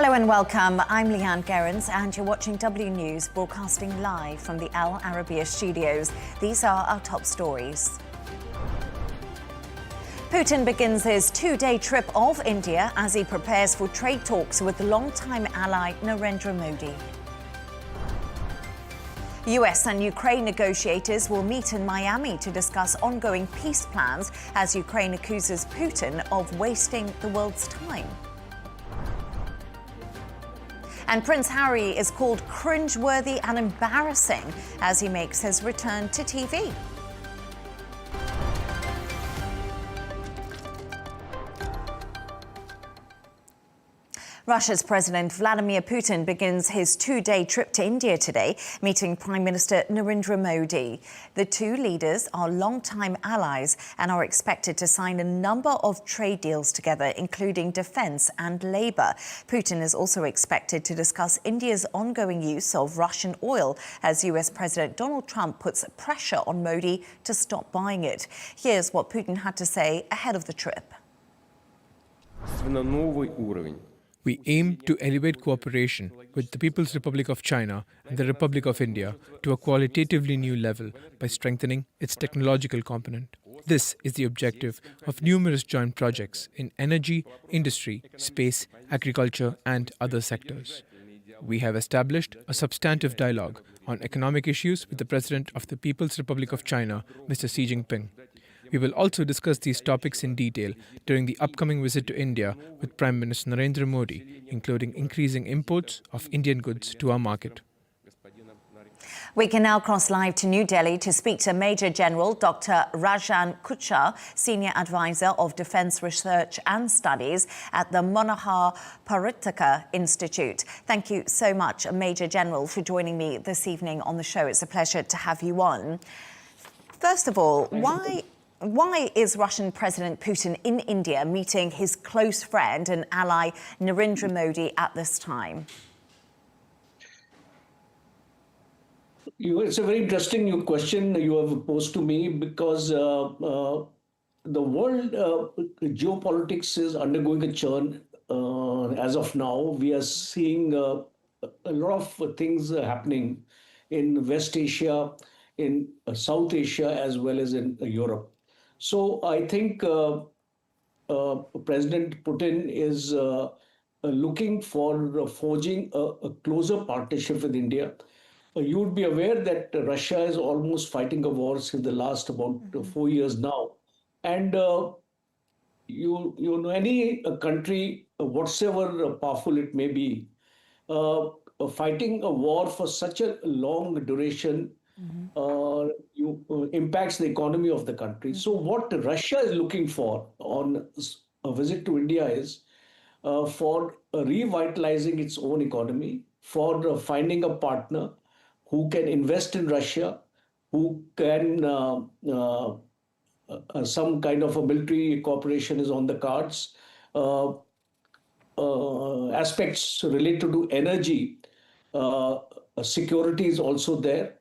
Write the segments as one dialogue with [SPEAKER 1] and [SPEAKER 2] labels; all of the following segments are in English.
[SPEAKER 1] Hello and welcome. I'm Leigh-Ann Gerrans and you're watching W News, broadcasting live from the Al Arabiya studios. These are our top stories. Putin begins his two-day trip of India as he prepares for trade talks with longtime ally Narendra Modi. US and Ukraine negotiators will meet in Miami to discuss ongoing peace plans as Ukraine accuses Putin of wasting the world's time. And Prince Harry is called cringeworthy and embarrassing as he makes his return to TV. Russia's President Vladimir Putin begins his two-day trip to India today, meeting Prime Minister Narendra Modi. The two leaders are longtime allies and are expected to sign a number of trade deals together, including defence and labour. Putin is also expected to discuss India's ongoing use of Russian oil as US President Donald Trump puts pressure on Modi to stop buying it. Here's what Putin had to say ahead of the trip.
[SPEAKER 2] We aim to elevate cooperation with the People's Republic of China and the Republic of India to a qualitatively new level by strengthening its technological component. This is the objective of numerous joint projects in energy, industry, space, agriculture, and other sectors. We have established a substantive dialogue on economic issues with the President of the People's Republic of China, Mr. Xi Jinping. We will also discuss these topics in detail during the upcoming visit to India with Prime Minister Narendra Modi, including increasing imports of Indian goods to our market.
[SPEAKER 1] We can now cross live to New Delhi to speak to Major General Dr. Rajan Kochhar, Senior Advisor of Defence Research and Studies at the Manohar Parrikar Institute. Thank you so much, Major General, for joining me this evening on the show. It's a pleasure to have you on. First of all, why is Russian President Putin in India meeting his close friend and ally Narendra Modi at this time?
[SPEAKER 3] It's a very interesting question you have posed to me because the world geopolitics is undergoing a churn. As of now, we are seeing a lot of things happening in West Asia, in South Asia, as well as in Europe. So I think President Putin is looking for forging a closer partnership with India. You would be aware that Russia is almost fighting a war since the last about 4 years now. And you know, any country, whatsoever powerful it may be, fighting a war for such a long duration impacts the economy of the country. So what Russia is looking for on a visit to India is for revitalizing its own economy, for finding a partner who can invest in Russia, who can, some kind of a military cooperation is on the cards. Aspects related to energy, security is also there.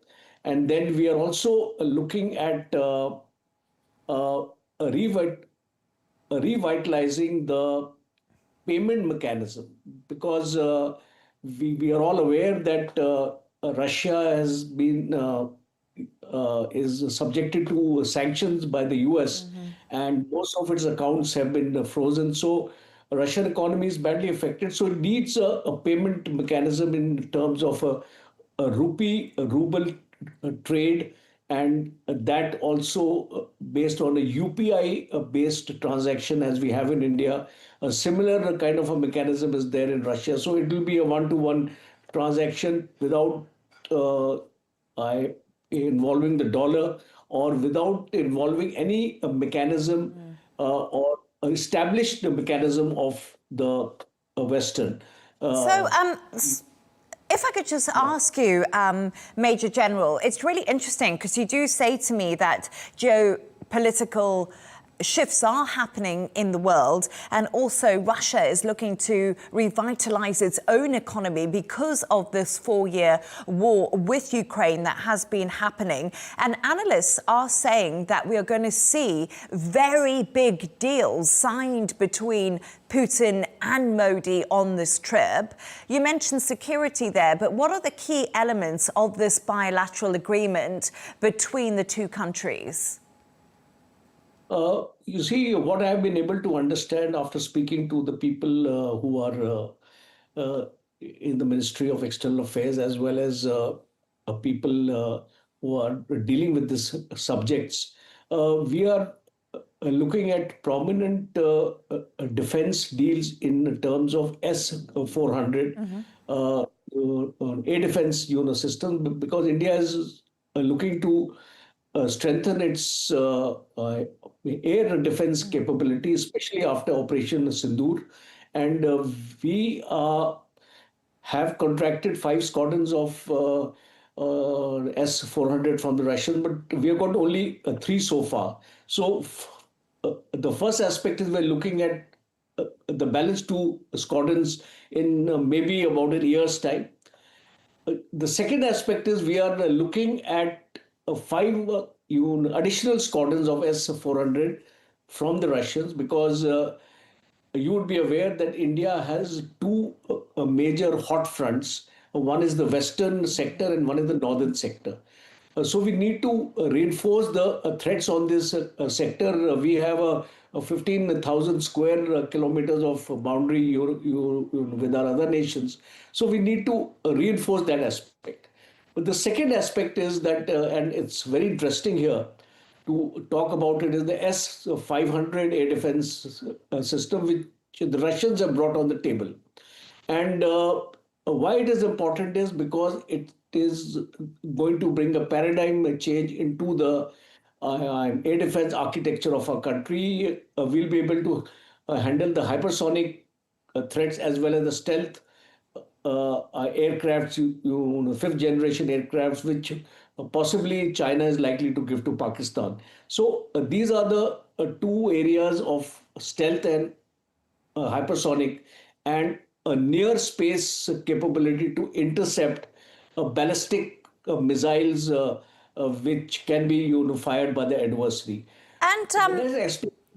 [SPEAKER 3] And then we are also looking at revitalizing the payment mechanism because we are all aware that Russia has been is subjected to sanctions by the US and most of its accounts have been frozen. So Russian economy is badly affected. So it needs a payment mechanism in terms of a ruble trade, and that also based on a UPI-based transaction as we have in India. A similar kind of a mechanism is there in Russia. So it will be a one-to-one transaction without involving the dollar or without involving any mechanism or established mechanism of the Western.
[SPEAKER 1] If I could just ask you, Major General, it's really interesting because you do say to me that geopolitical shifts are happening in the world, and also Russia is looking to revitalize its own economy because of this 4-year war with Ukraine that has been happening. And analysts are saying that we are going to see very big deals signed between Putin and Modi on this trip. You mentioned security there, but what are the key elements of this bilateral agreement between the two countries?
[SPEAKER 3] You see, what I've been able to understand after speaking to the people who are in the Ministry of External Affairs, as well as people who are dealing with these subjects, we are looking at prominent defense deals in terms of S-400, air defense system, because India is looking to strengthen its air defense capability, especially after Operation Sindoor. And we have contracted 5 squadrons of S-400 from the Russians, but we have got only 3 so far. So the first aspect is we're looking at the balance 2 squadrons in maybe about a year's time. The second aspect is we are looking at 5 additional squadrons of S-400 from the Russians, because you would be aware that India has 2 major hot fronts. One is the western sector and one is the northern sector. So we need to reinforce the threats on this sector. We have a 15,000 square kilometers of boundary with our other nations. So we need to reinforce that aspect. But the second aspect is that, and it's very interesting here to talk about it, is the S-500 air defense system, which the Russians have brought on the table. And why it is important is because it is going to bring a paradigm change into the air defense architecture of our country. We'll be able to handle the hypersonic threats as well as the stealth aircrafts, 5th generation aircrafts, which possibly China is likely to give to Pakistan. So these are the 2 areas of stealth and hypersonic, and a near space capability to intercept ballistic missiles which can be fired by the adversary.
[SPEAKER 1] And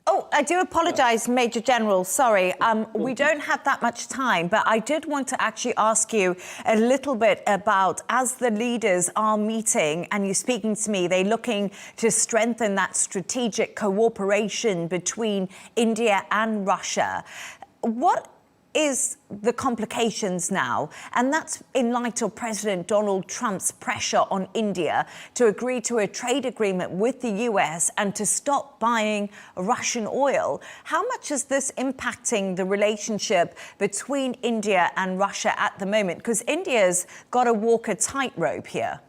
[SPEAKER 1] oh, I do apologise, Major General, sorry. We don't have that much time, but I did want to actually ask you a little bit about, as the leaders are meeting and you're speaking to me, they're looking to strengthen that strategic cooperation between India and Russia. What is the complications now? And that's in light of President Donald Trump's pressure on India to agree to a trade agreement with the US and to stop buying Russian oil. How much is this impacting the relationship between India and Russia at the moment? Because India's got to walk a tightrope here.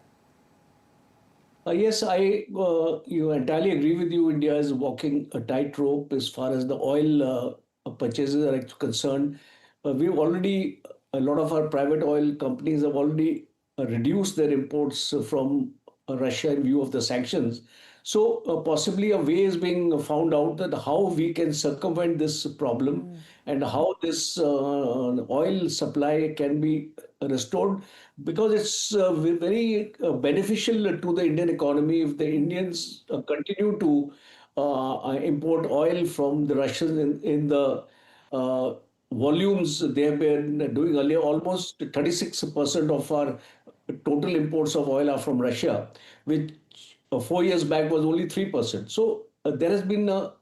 [SPEAKER 3] Yes, I entirely agree with you. India is walking a tightrope as far as the oil purchases are concerned. We've already, a lot of our private oil companies have already reduced their imports from Russia in view of the sanctions. So possibly a way is being found out that how we can circumvent this problem and how this oil supply can be restored, because it's very beneficial to the Indian economy if the Indians continue to import oil from the Russians in the volumes they have been doing earlier. Almost 36% of our total imports of oil are from Russia, which 4 years back was only 3%. So there has been a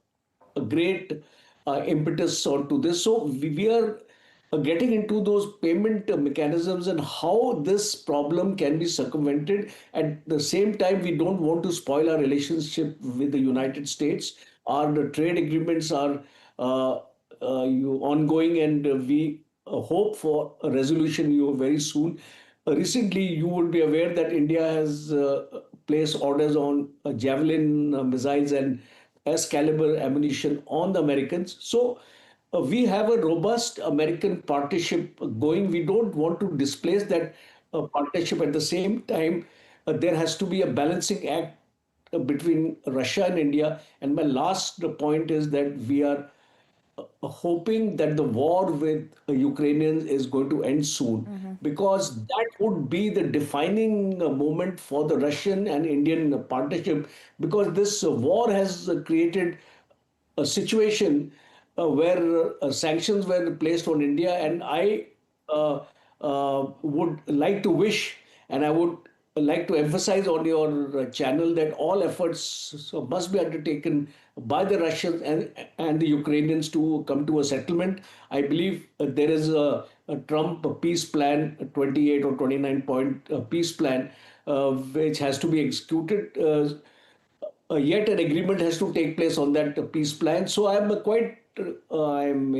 [SPEAKER 3] great impetus onto this. So we are getting into those payment mechanisms and how this problem can be circumvented. At the same time, we don't want to spoil our relationship with the United States. Our trade agreements are ongoing, and we hope for a resolution very soon. Recently, you will be aware that India has placed orders on Javelin missiles and S-caliber ammunition on the Americans. So we have a robust American partnership going. We don't want to displace that partnership. At the same time, there has to be a balancing act between Russia and India. And my last point is that we are hoping that the war with Ukrainians is going to end soon, because that would be the defining moment for the Russian and Indian partnership, because this war has created a situation where sanctions were placed on India, and I would like to wish, and I would like to emphasize on your channel that all efforts must be undertaken by the Russians and the Ukrainians to come to a settlement. I believe there is a Trump peace plan, a 28 or 29 point peace plan, which has to be executed. Yet an agreement has to take place on that peace plan. So I'm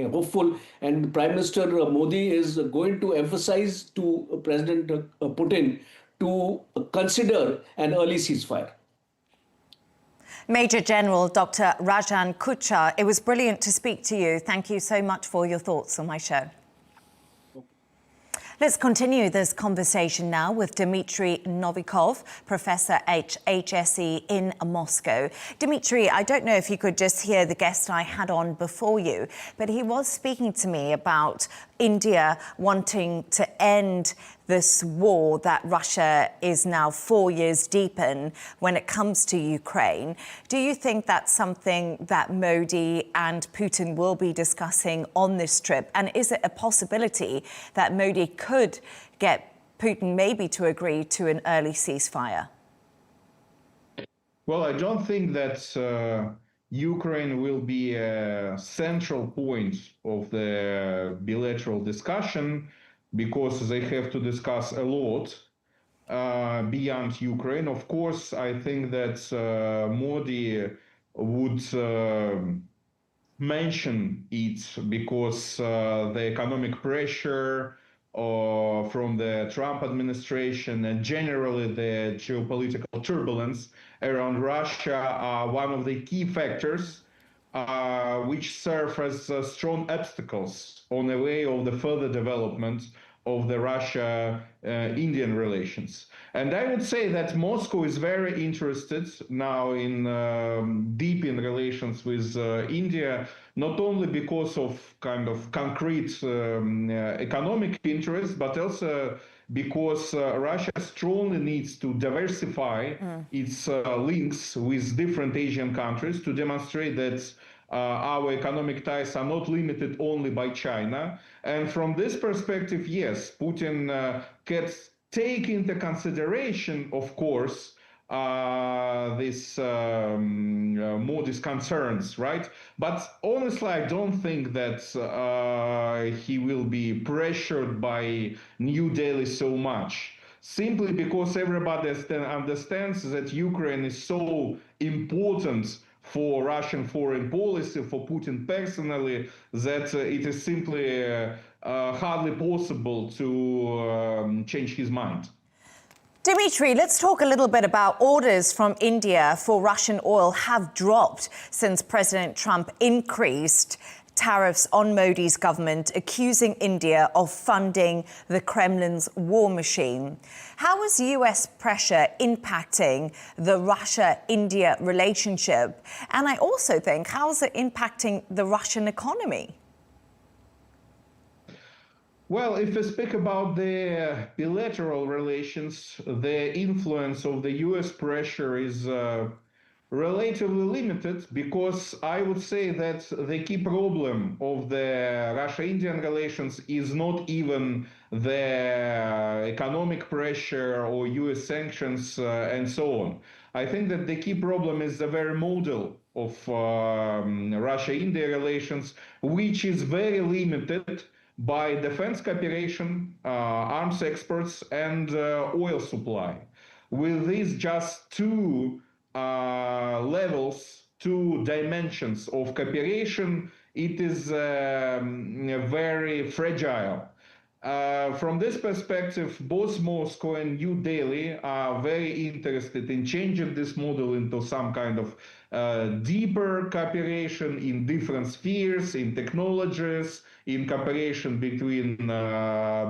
[SPEAKER 3] hopeful, and Prime Minister Modi is going to emphasize to President Putin to consider an early ceasefire.
[SPEAKER 1] Major General Dr. Rajan Kochhar, it was brilliant to speak to you. Thank you so much for your thoughts on my show. Let's continue this conversation now with Dmitry Novikov, Professor at HSE in Moscow. Dmitry, I don't know if you could just hear the guest I had on before you, but he was speaking to me about India wanting to end this war that Russia is now 4 years deep in when it comes to Ukraine. Do you think that's something that Modi and Putin will be discussing on this trip? And is it a possibility that Modi could get Putin maybe to agree to an early ceasefire?
[SPEAKER 4] Well, I don't think that Ukraine will be a central point of the bilateral discussion, because they have to discuss a lot beyond Ukraine. Of course, I think that Modi would mention it because the economic pressure from the Trump administration and generally the geopolitical turbulence around Russia are one of the key factors which serve as strong obstacles on the way of the further development of the Russia-Indian relations. And I would say that Moscow is very interested now in deepening relations with India, not only because of kind of concrete economic interests, but also because Russia strongly needs to diversify its links with different Asian countries to demonstrate that our economic ties are not limited only by China. And from this perspective, yes, Putin can take into consideration, of course, this Modi's concerns, right? But honestly, I don't think that he will be pressured by New Delhi so much, simply because everybody understands that Ukraine is so important for Russian foreign policy, for Putin personally, that it is simply hardly possible to change his mind.
[SPEAKER 1] Dmitry, let's talk a little bit about orders from India for Russian oil have dropped since President Trump increased tariffs on Modi's government, accusing India of funding the Kremlin's war machine. How is US pressure impacting the Russia-India relationship? And I also think, how is it impacting the Russian economy?
[SPEAKER 4] Well, if we speak about the bilateral relations, the influence of the US pressure is relatively limited, because I would say that the key problem of the Russia-Indian relations is not even the economic pressure or US sanctions and so on. I think that the key problem is the very model of Russia-India relations, which is very limited by defense cooperation, arms exports, and oil supply. With these just two levels, two dimensions of cooperation, it is very fragile. From this perspective, both Moscow and New Delhi are very interested in changing this model into some kind of deeper cooperation in different spheres, in technologies, in cooperation between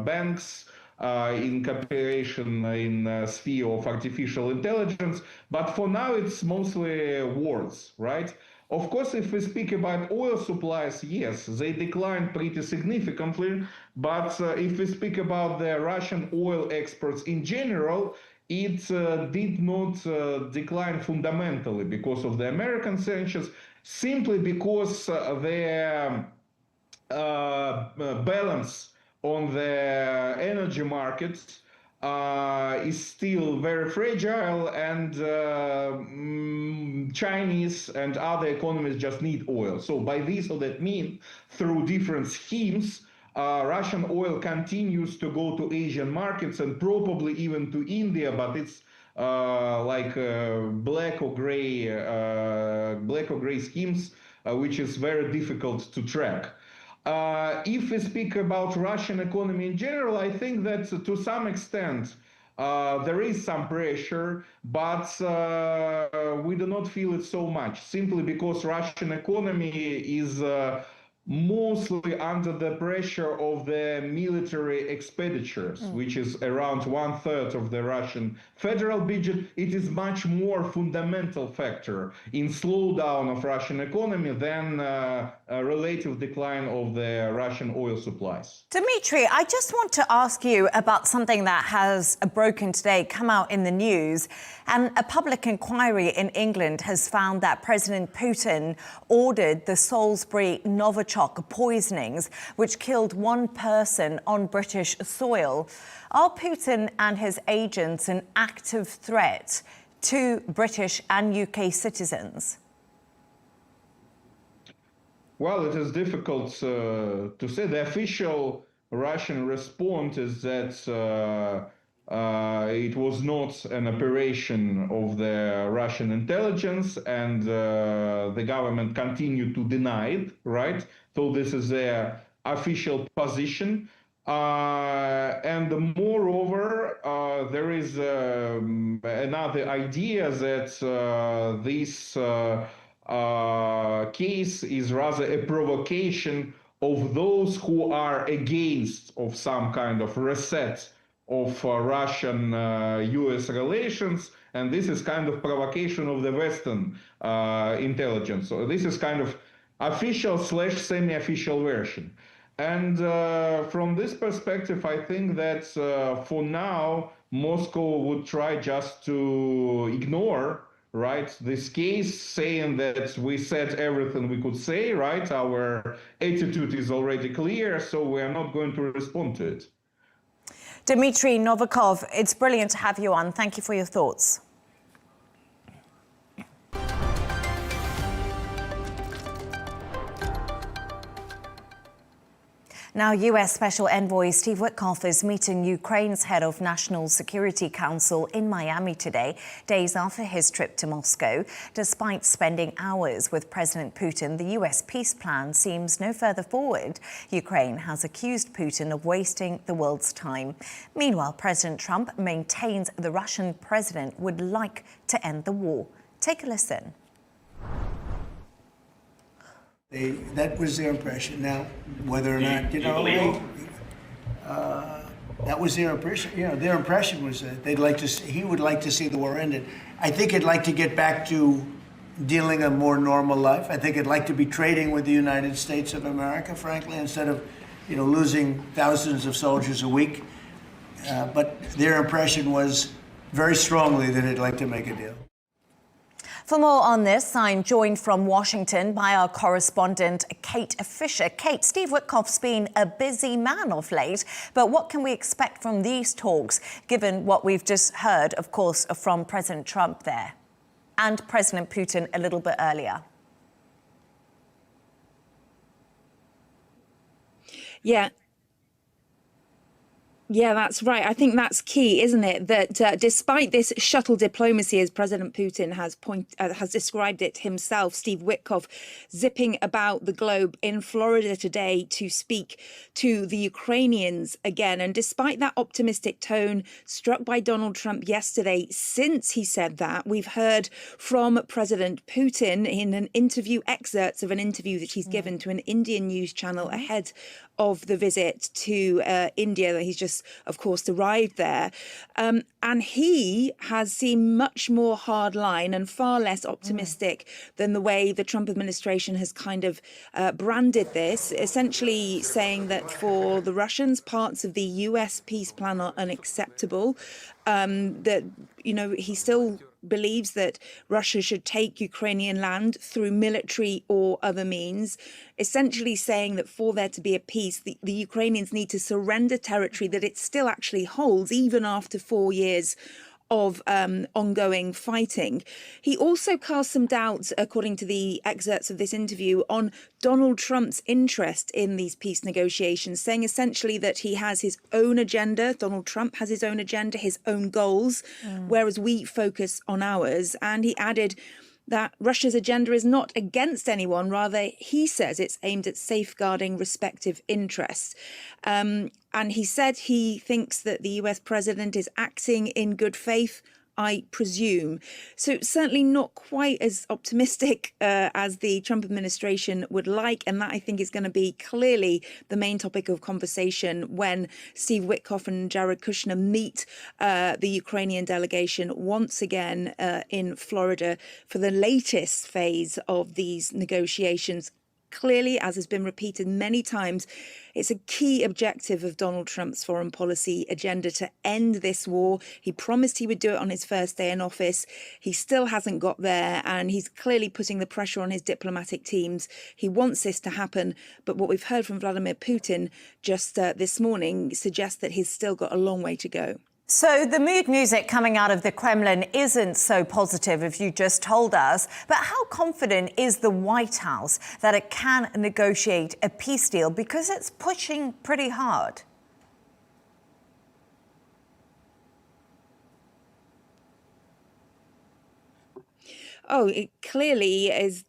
[SPEAKER 4] banks, in cooperation in sphere of artificial intelligence. But for now, it's mostly words, right? Of course, if we speak about oil supplies, yes, they declined pretty significantly. But if we speak about the Russian oil exports in general, it did not decline fundamentally because of the American sanctions, simply because the balance on the energy markets is still very fragile, and Chinese and other economies just need oil. So by this or that means, through different schemes, Russian oil continues to go to Asian markets and probably even to India, but it's like black or gray schemes, which is very difficult to track. If we speak about Russian economy in general, I think that to some extent there is some pressure, but we do not feel it so much, simply because Russian economy is mostly under the pressure of the military expenditures, which is around 1/3 of the Russian federal budget. It is much more fundamental factor in slowdown of Russian economy than a relative decline of the Russian oil supplies.
[SPEAKER 1] Dmitry, I just want to ask you about something that has broken today, come out in the news. And a public inquiry in England has found that President Putin ordered the Salisbury Novichok poisonings, which killed one person on British soil. Are Putin and his agents an active threat to British and UK citizens?
[SPEAKER 4] Well, it is difficult to say. The official Russian response is that it was not an operation of the Russian intelligence, and the government continued to deny it, right? So this is their official position. And moreover, there is another idea that this case is rather a provocation of those who are against of some kind of reset of Russian-US relations, and this is kind of provocation of the Western intelligence. So this is kind of official / semi-official version. And from this perspective, I think that for now, Moscow would try just to ignore, right, this case, saying that we said everything we could say, right? Our attitude is already clear, so we are not going to respond to it.
[SPEAKER 1] Dmitry Novikov, it's brilliant to have you on. Thank you for your thoughts. Now, US Special Envoy Steve Witkoff is meeting Ukraine's head of National Security Council in Miami today, days after his trip to Moscow. Despite spending hours with President Putin, the US peace plan seems no further forward. Ukraine has accused Putin of wasting the world's time. Meanwhile, President Trump maintains the Russian president would like to end the war. Take a listen.
[SPEAKER 5] That was their impression. Now, whether or not, that was their impression. You know, their impression was that they'd like to see, he would like to see the war ended. I think he'd like to get back to dealing a more normal life. I think he'd like to be trading with the United States of America, frankly, instead of, losing thousands of soldiers a week. But their impression was very strongly that he'd like to make a deal.
[SPEAKER 1] For more on this, I'm joined from Washington by our correspondent Kate Fisher. Kate, Steve Witkoff's been a busy man of late, but what can we expect from these talks, given what we've just heard, of course, from President Trump there and President Putin a little bit earlier?
[SPEAKER 6] Yeah, that's right. I think that's key, isn't it? That despite this shuttle diplomacy, as President Putin has described it himself, Steve Witkoff zipping about the globe in Florida today to speak to the Ukrainians again. And despite that optimistic tone struck by Donald Trump yesterday, since he said that, we've heard from President Putin in an interview, excerpts of an interview that he's given to an Indian news channel ahead of the visit to India that he's just has, of course, arrived there. And he has seemed much more hardline and far less optimistic than the way the Trump administration has kind of branded this, essentially saying that for the Russians, parts of the US peace plan are unacceptable. That, he still believes that Russia should take Ukrainian land through military or other means, essentially saying that for there to be a peace, the Ukrainians need to surrender territory that it still actually holds, even after 4 years of ongoing fighting. He also cast some doubts, according to the excerpts of this interview, on Donald Trump's interest in these peace negotiations, saying essentially that he has his own agenda. Donald Trump has his own agenda, his own goals, whereas we focus on ours. And he added that Russia's agenda is not against anyone. Rather, he says it's aimed at safeguarding respective interests. And he said he thinks that the US president is acting in good faith, I presume. So certainly not quite as optimistic as the Trump administration would like. And that, I think, is going to be clearly the main topic of conversation when Steve Witkoff and Jared Kushner meet the Ukrainian delegation once again in Florida for the latest phase of these negotiations. Clearly, as has been repeated many times, it's a key objective of Donald Trump's foreign policy agenda to end this war. He promised he would do it on his first day in office. He still hasn't got there, and he's clearly putting the pressure on his diplomatic teams. He wants this to happen, but what we've heard from Vladimir Putin just this morning suggests that he's still got a long way to go.
[SPEAKER 1] So the mood music coming out of the Kremlin isn't so positive, as you just told us. But how confident is the White House that it can negotiate a peace deal? Because it's pushing pretty hard.
[SPEAKER 6] Oh, it clearly is,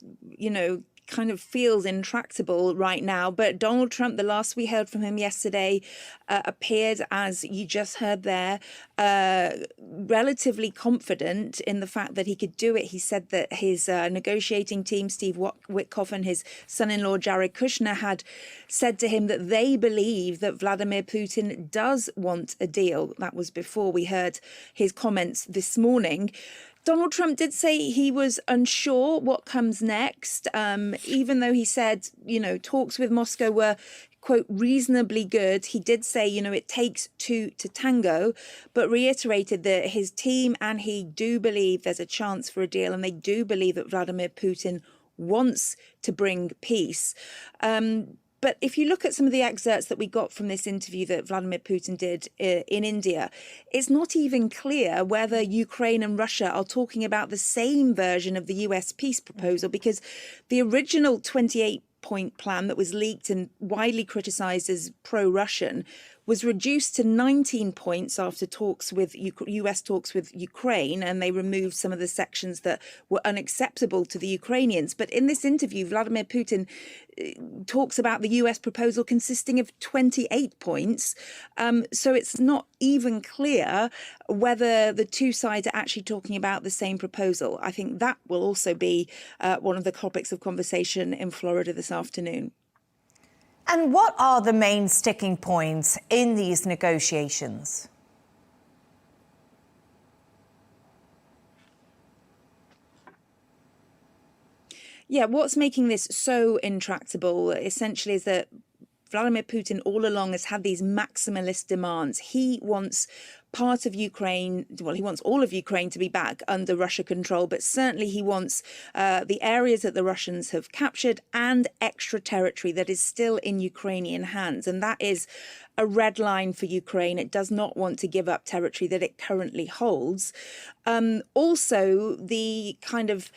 [SPEAKER 6] kind of feels intractable right now. But Donald Trump, the last we heard from him yesterday, appeared, as you just heard there, relatively confident in the fact that he could do it. He said that his negotiating team, Steve Witkoff and his son-in-law, Jared Kushner, had said to him that they believe that Vladimir Putin does want a deal. That was before we heard his comments this morning. Donald Trump did say he was unsure what comes next, even though he said, talks with Moscow were, quote, reasonably good. He did say, it takes two to tango, but reiterated that his team and he do believe there's a chance for a deal, and they do believe that Vladimir Putin wants to bring peace. But if you look at some of the excerpts that we got from this interview that Vladimir Putin did in India, it's not even clear whether Ukraine and Russia are talking about the same version of the US peace proposal, because the original 28-point plan that was leaked and widely criticized as pro-Russian was reduced to 19 points after talks with US talks with Ukraine, and they removed some of the sections that were unacceptable to the Ukrainians. But in this interview, Vladimir Putin talks about the US proposal consisting of 28 points. So it's not even clear whether the two sides are actually talking about the same proposal. I think that will also be one of the topics of conversation in Florida this afternoon.
[SPEAKER 1] And what are the main sticking points in these negotiations?
[SPEAKER 6] Yeah, what's making this so intractable essentially is that Vladimir Putin all along has had these maximalist demands. He wants part of Ukraine, well, he wants all of Ukraine to be back under Russia control, but certainly he wants the areas that the Russians have captured and extra territory that is still in Ukrainian hands. And that is a red line for Ukraine. It does not want to give up territory that it currently holds. Also, the kind of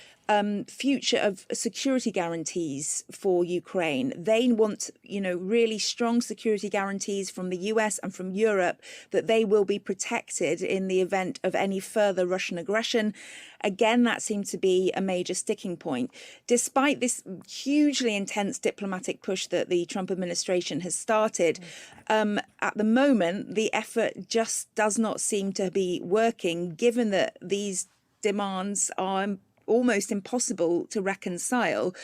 [SPEAKER 6] future of security guarantees for Ukraine. They want, really strong security guarantees from the US and from Europe that they will be protected in the event of any further Russian aggression. Again, that seems to be a major sticking point. Despite this hugely intense diplomatic push that the Trump administration has started, at the moment, the effort just does not seem to be working, given that these demands are almost impossible to reconcile,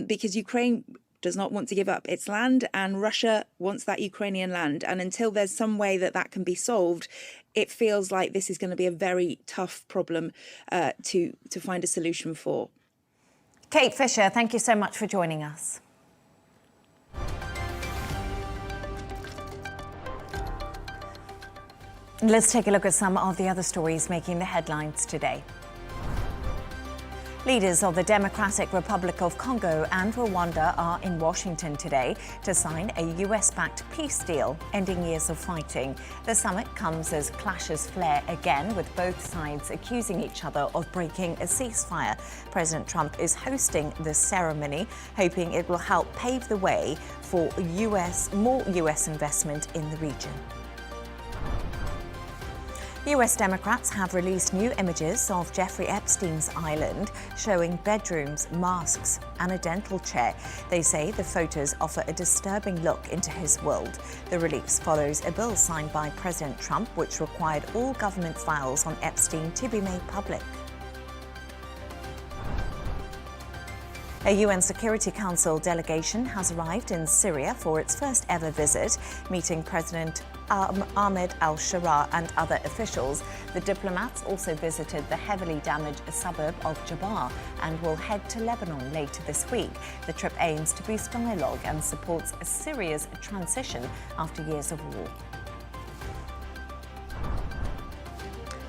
[SPEAKER 6] because Ukraine does not want to give up its land, and Russia wants that Ukrainian land. And until there's some way that can be solved, it feels like this is going to be a very tough problem to find a solution for.
[SPEAKER 1] Kate Fisher, thank you so much for joining us. Let's take a look at some of the other stories making the headlines today. Leaders of the Democratic Republic of Congo and Rwanda are in Washington today to sign a US-backed peace deal, ending years of fighting. The summit comes as clashes flare again, with both sides accusing each other of breaking a ceasefire. President Trump is hosting the ceremony, hoping it will help pave the way for more US investment in the region. US Democrats have released new images of Jeffrey Epstein's island, showing bedrooms, masks, and a dental chair. They say the photos offer a disturbing look into his world. The release follows a bill signed by President Trump, which required all government files on Epstein to be made public. A UN Security Council delegation has arrived in Syria for its first ever visit, meeting President Ahmed al-Sharaa and other officials. The diplomats also visited the heavily damaged suburb of Jabal and will head to Lebanon later this week. The trip aims to boost dialogue and supports Syria's transition after years of war.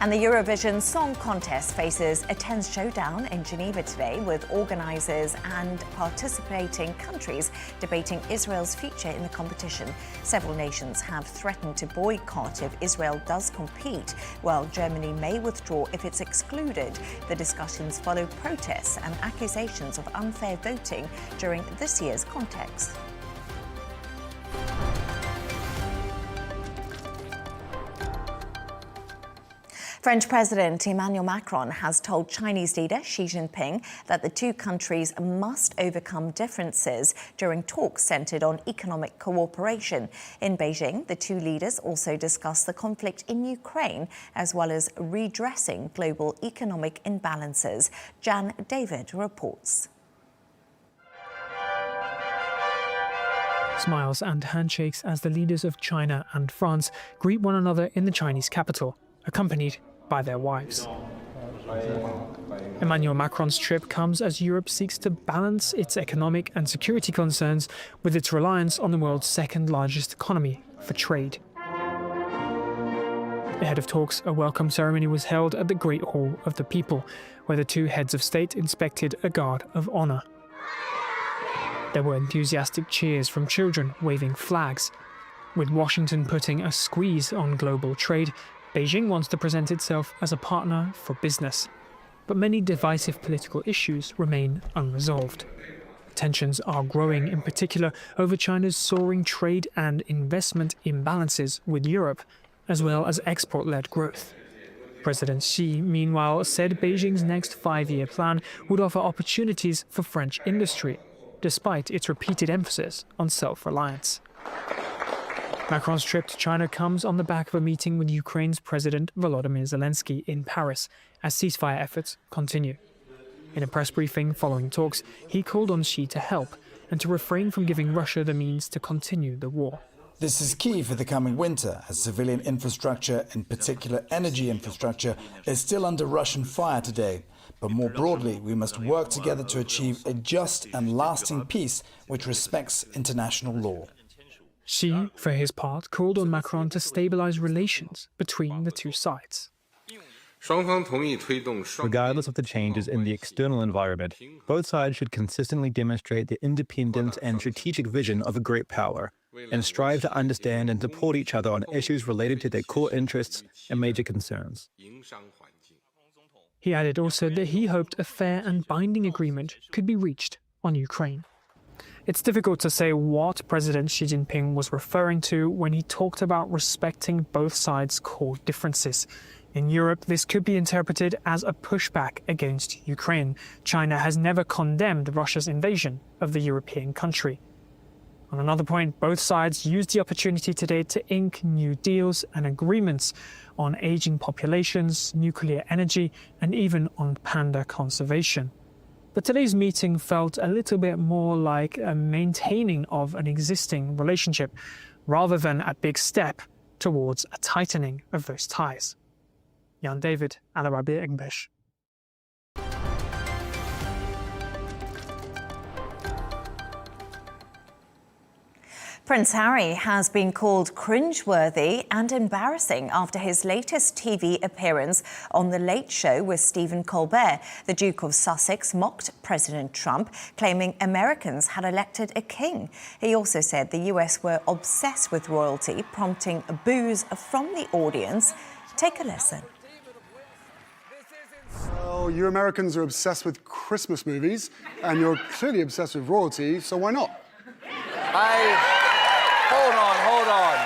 [SPEAKER 1] And the Eurovision Song Contest faces a tense showdown in Geneva today, with organisers and participating countries debating Israel's future in the competition. Several nations have threatened to boycott if Israel does compete, while Germany may withdraw if it's excluded. The discussions follow protests and accusations of unfair voting during this year's contest. French President Emmanuel Macron has told Chinese leader Xi Jinping that the two countries must overcome differences during talks centered on economic cooperation. In Beijing, the two leaders also discussed the conflict in Ukraine, as well as redressing global economic imbalances. Jan David reports.
[SPEAKER 7] Smiles and handshakes as the leaders of China and France greet one another in the Chinese capital, accompanied by their wives. Emmanuel Macron's trip comes as Europe seeks to balance its economic and security concerns with its reliance on the world's second largest economy for trade. Ahead of talks, a welcome ceremony was held at the Great Hall of the People, where the two heads of state inspected a guard of honor. There were enthusiastic cheers from children waving flags. With Washington putting a squeeze on global trade, Beijing wants to present itself as a partner for business. But many divisive political issues remain unresolved. Tensions are growing, in particular over China's soaring trade and investment imbalances with Europe, as well as export-led growth. President Xi, meanwhile, said Beijing's next five-year plan would offer opportunities for French industry, despite its repeated emphasis on self-reliance. Macron's trip to China comes on the back of a meeting with Ukraine's President Volodymyr Zelenskyy in Paris as ceasefire efforts continue. In a press briefing following talks, he called on Xi to help and to refrain from giving Russia the means to continue the war.
[SPEAKER 8] This is key for the coming winter, as civilian infrastructure, in particular energy infrastructure, is still under Russian fire today. But more broadly, we must work together to achieve a just and lasting peace which respects international law.
[SPEAKER 7] Xi, for his part, called on Macron to stabilize relations between the two sides.
[SPEAKER 9] Regardless of the changes in the external environment, both sides should consistently demonstrate the independent and strategic vision of a great power, and strive to understand and support each other on issues related to their core interests and major concerns.
[SPEAKER 7] He added also that he hoped a fair and binding agreement could be reached on Ukraine. It's difficult to say what President Xi Jinping was referring to when he talked about respecting both sides' core differences. In Europe, this could be interpreted as a pushback against Ukraine. China has never condemned Russia's invasion of the European country. On another point, both sides used the opportunity today to ink new deals and agreements on aging populations, nuclear energy, and even on panda conservation. But today's meeting felt a little bit more like a maintaining of an existing relationship, rather than a big step towards a tightening of those ties. Jan David, Arabiya English.
[SPEAKER 1] Prince Harry has been called cringeworthy and embarrassing after his latest TV appearance on The Late Show with Stephen Colbert. The Duke of Sussex mocked President Trump, claiming Americans had elected a king. He also said the US were obsessed with royalty, prompting boos from the audience. Take a listen.
[SPEAKER 10] Well, you Americans are obsessed with Christmas movies, and you're clearly obsessed with royalty, so why not?
[SPEAKER 11] Hold on.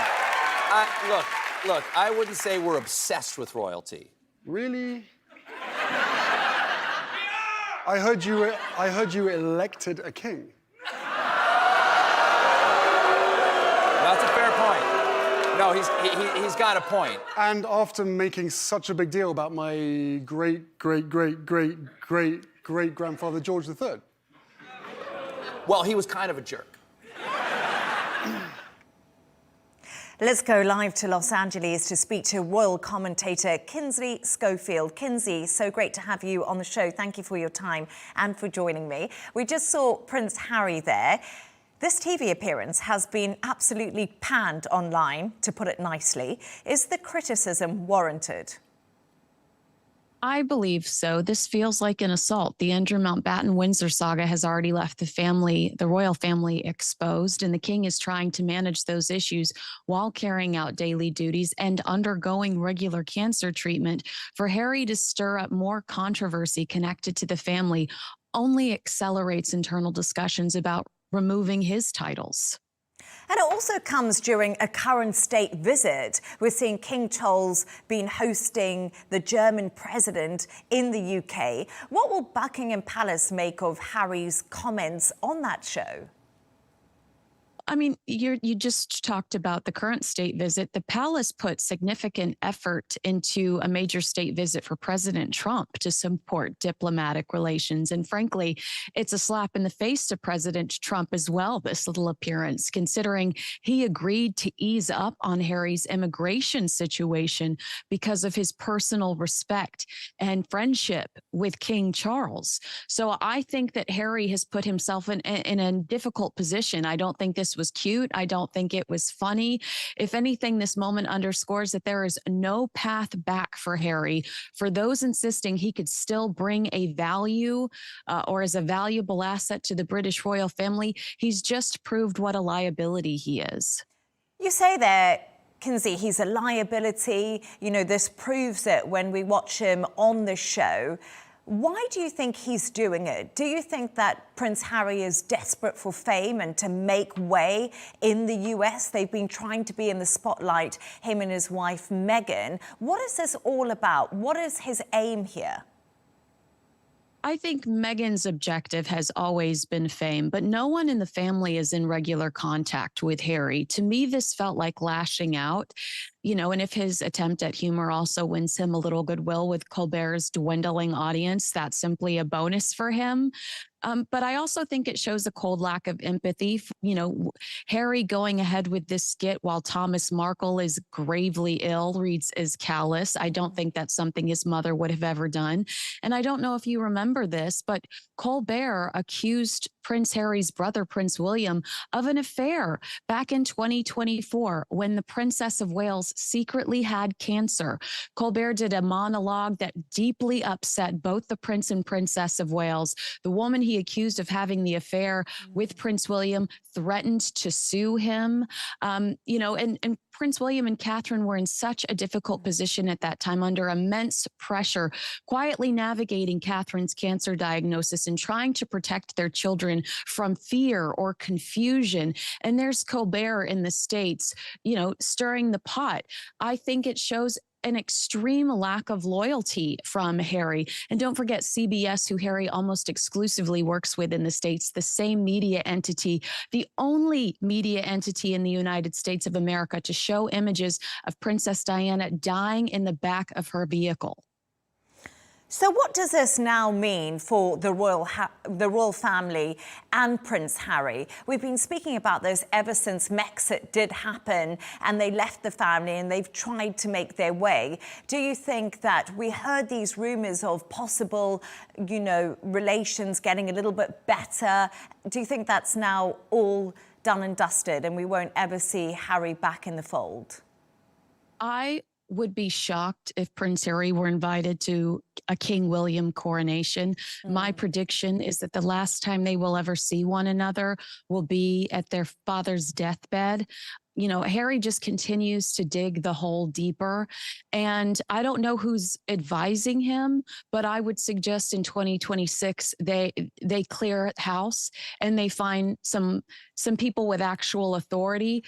[SPEAKER 11] Look, I wouldn't say we're obsessed with royalty.
[SPEAKER 10] Really? I heard you elected a king.
[SPEAKER 11] That's a fair point. No, he's got a point.
[SPEAKER 10] And after making such a big deal about my great-great-great-great-great-grandfather George III.
[SPEAKER 11] Well, he was kind of a jerk.
[SPEAKER 1] Let's go live to Los Angeles to speak to royal commentator Kinsey Schofield. Kinsey, so great to have you on the show. Thank you for your time and for joining me. We just saw Prince Harry there. This TV appearance has been absolutely panned online, to put it nicely. Is the criticism warranted?
[SPEAKER 12] I believe so. This feels like an assault. The Andrew Mountbatten-Windsor saga has already left the royal family exposed, and the king is trying to manage those issues while carrying out daily duties and undergoing regular cancer treatment. For Harry to stir up more controversy connected to the family only accelerates internal discussions about removing his titles.
[SPEAKER 1] And it also comes during a current state visit. We're seeing King Charles being hosting the German president in the UK. What will Buckingham Palace make of Harry's comments on that show?
[SPEAKER 12] I mean, you just talked about the current state visit. The palace put significant effort into a major state visit for President Trump to support diplomatic relations. And frankly, it's a slap in the face to President Trump as well, this little appearance, considering he agreed to ease up on Harry's immigration situation because of his personal respect and friendship with King Charles. So I think that Harry has put himself in a difficult position. I don't think this was cute. I don't think it was funny. If anything, this moment underscores that there is no path back for Harry. For those insisting he could still bring a value or as a valuable asset to the British royal family, he's just proved what a liability he is.
[SPEAKER 1] You say there, Kinsey, he's a liability. You know, this proves it when we watch him on the show. Why do you think he's doing it? Do you think that Prince Harry is desperate for fame and to make way in the US? They've been trying to be in the spotlight, him and his wife, Meghan. What is this all about? What is his aim here?
[SPEAKER 12] I think Meghan's objective has always been fame, but no one in the family is in regular contact with Harry. To me, this felt like lashing out. You know, and if his attempt at humor also wins him a little goodwill with Colbert's dwindling audience, that's simply a bonus for him. But I also think it shows a cold lack of empathy. You know, Harry going ahead with this skit while Thomas Markle is gravely ill reads as callous. I don't think that's something his mother would have ever done. And I don't know if you remember this, but Colbert accused Prince Harry's brother, Prince William, of an affair back in 2024 when the Princess of Wales secretly had cancer. Colbert did a monologue that deeply upset both the Prince and Princess of Wales. The woman he accused of having the affair with Prince William threatened to sue him. You know, and Prince William and Catherine were in such a difficult position at that time, under immense pressure, quietly navigating Catherine's cancer diagnosis and trying to protect their children from fear or confusion. And there's Colbert in the States, you know, stirring the pot. I think it shows an extreme lack of loyalty from Harry. And don't forget CBS, who Harry almost exclusively works with in the States, the same media entity, the only media entity in the United States of America to show images of Princess Diana dying in the back of her vehicle.
[SPEAKER 1] So what does this now mean for the royal family and Prince Harry? We've been speaking about this ever since Brexit did happen and they left the family and they've tried to make their way. Do you think that we heard these rumours of possible, relations getting a little bit better? Do you think that's now all done and dusted and we won't ever see Harry back in the fold?
[SPEAKER 12] I would be shocked if Prince Harry were invited to a King William coronation. My prediction is that the last time they will ever see one another will be at their father's deathbed. Harry just continues to dig the hole deeper. And I don't know who's advising him, but I would suggest in 2026, they clear house and they find some people with actual authority,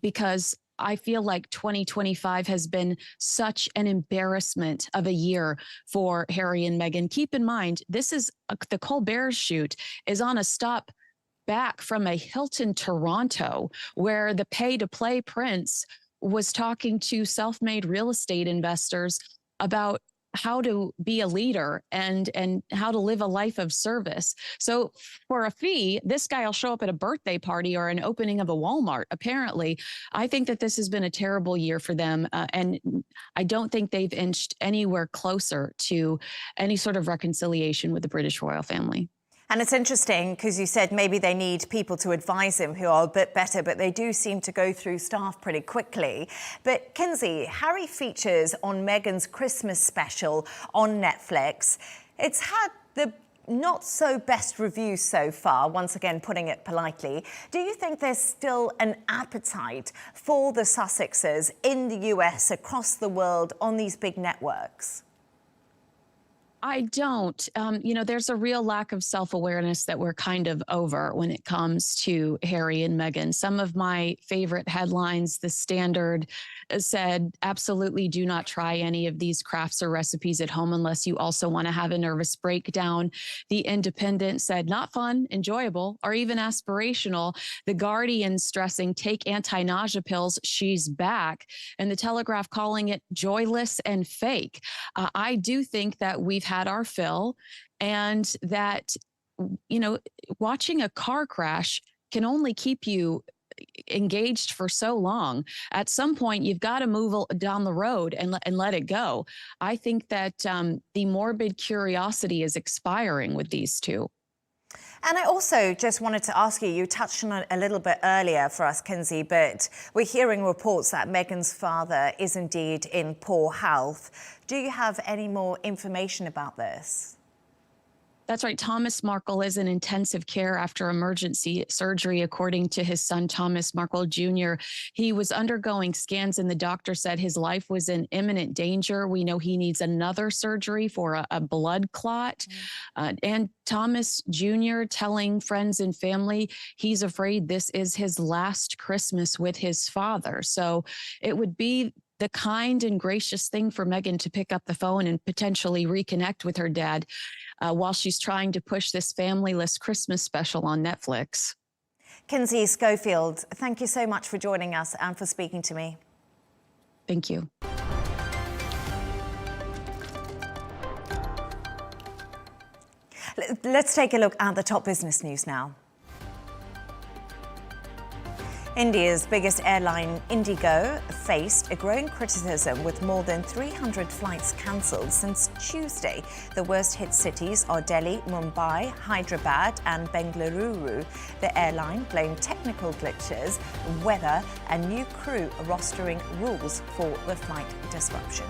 [SPEAKER 12] because I feel like 2025 has been such an embarrassment of a year for Harry and Meghan. Keep in mind, this is the Colbert shoot is on a stop back from a Hilton Toronto, where the pay-to-play prince was talking to self-made real estate investors about how to be a leader and how to live a life of service. So for a fee, this guy will show up at a birthday party or an opening of a Walmart, apparently. I think that this has been a terrible year for them. And I don't think they've inched anywhere closer to any sort of reconciliation with the British royal family.
[SPEAKER 1] And it's interesting because you said maybe they need people to advise him who are a bit better, but they do seem to go through staff pretty quickly. But Kinsey, Harry features on Meghan's Christmas special on Netflix. It's had the not so best reviews so far, once again putting it politely. Do you think there's still an appetite for the Sussexes in the US, across the world, on these big networks?
[SPEAKER 12] I don't. There's a real lack of self-awareness that we're kind of over when it comes to Harry and Meghan. Some of my favorite headlines, The Standard said, absolutely do not try any of these crafts or recipes at home unless you also want to have a nervous breakdown. The Independent said, not fun, enjoyable, or even aspirational. The Guardian stressing, take anti-nausea pills, she's back. And The Telegraph calling it joyless and fake. I do think that we've had our fill, and that, watching a car crash can only keep you engaged for so long. At some point, you've got to move down the road and let it go. I think that the morbid curiosity is expiring with these two.
[SPEAKER 1] And I also just wanted to ask you touched on it a little bit earlier for us, Kinsey, but we're hearing reports that Meghan's father is indeed in poor health. Do you have any more information about this?
[SPEAKER 12] That's right. Thomas Markle is in intensive care after emergency surgery, according to his son, Thomas Markle Jr. He was undergoing scans and the doctor said his life was in imminent danger. We know he needs another surgery for a blood clot. And Thomas Jr. telling friends and family he's afraid this is his last Christmas with his father. So it would be the kind and gracious thing for Meghan to pick up the phone and potentially reconnect with her dad while she's trying to push this familyless Christmas special on Netflix.
[SPEAKER 1] Kinsey Schofield, thank you so much for joining us and for speaking to me.
[SPEAKER 12] Thank you.
[SPEAKER 1] Let's take a look at the top business news now. India's biggest airline, Indigo, faced a growing criticism with more than 300 flights cancelled since Tuesday. The worst-hit cities are Delhi, Mumbai, Hyderabad and Bengaluru. The airline blamed technical glitches, weather and new crew rostering rules for the flight disruption.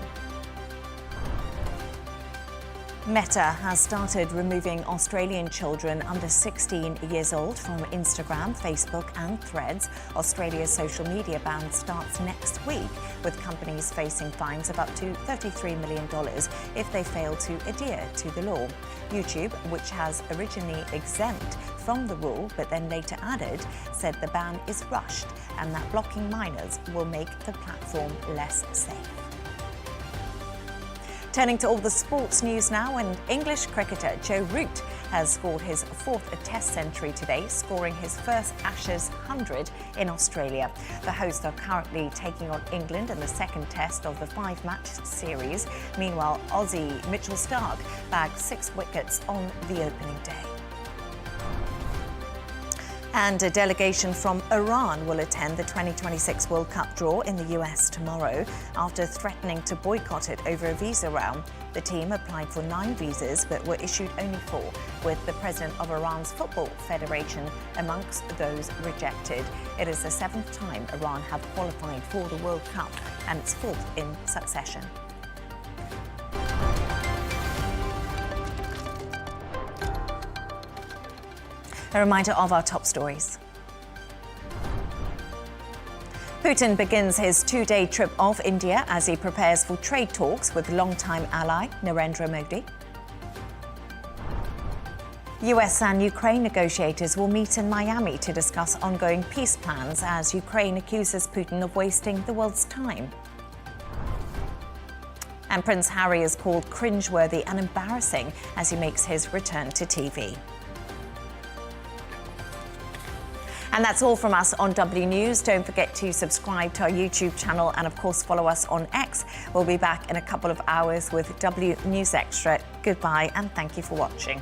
[SPEAKER 1] Meta has started removing Australian children under 16 years old from Instagram, Facebook and Threads. Australia's social media ban starts next week, with companies facing fines of up to $33 million if they fail to adhere to the law. YouTube, which has originally exempt from the rule but then later added, said the ban is rushed and that blocking minors will make the platform less safe. Turning to all the sports news now, and English cricketer Joe Root has scored his 4th Test century today, scoring his first Ashes 100 in Australia. The hosts are currently taking on England in the second Test of the 5-match series. Meanwhile, Aussie Mitchell Starc bagged 6 wickets on the opening day. And a delegation from Iran will attend the 2026 World Cup draw in the US tomorrow after threatening to boycott it over a visa round. The team applied for 9 visas but were issued only 4, with the president of Iran's Football Federation amongst those rejected. It is the 7th time Iran have qualified for the World Cup and its 4th in succession. A reminder of our top stories. Putin begins his 2-day trip off India as he prepares for trade talks with longtime ally Narendra Modi. US and Ukraine negotiators will meet in Miami to discuss ongoing peace plans as Ukraine accuses Putin of wasting the world's time. And Prince Harry is called cringeworthy and embarrassing as he makes his return to TV. And that's all from us on W News. Don't forget to subscribe to our YouTube channel and, of course, follow us on X. We'll be back in a couple of hours with W News Extra. Goodbye and thank you for watching.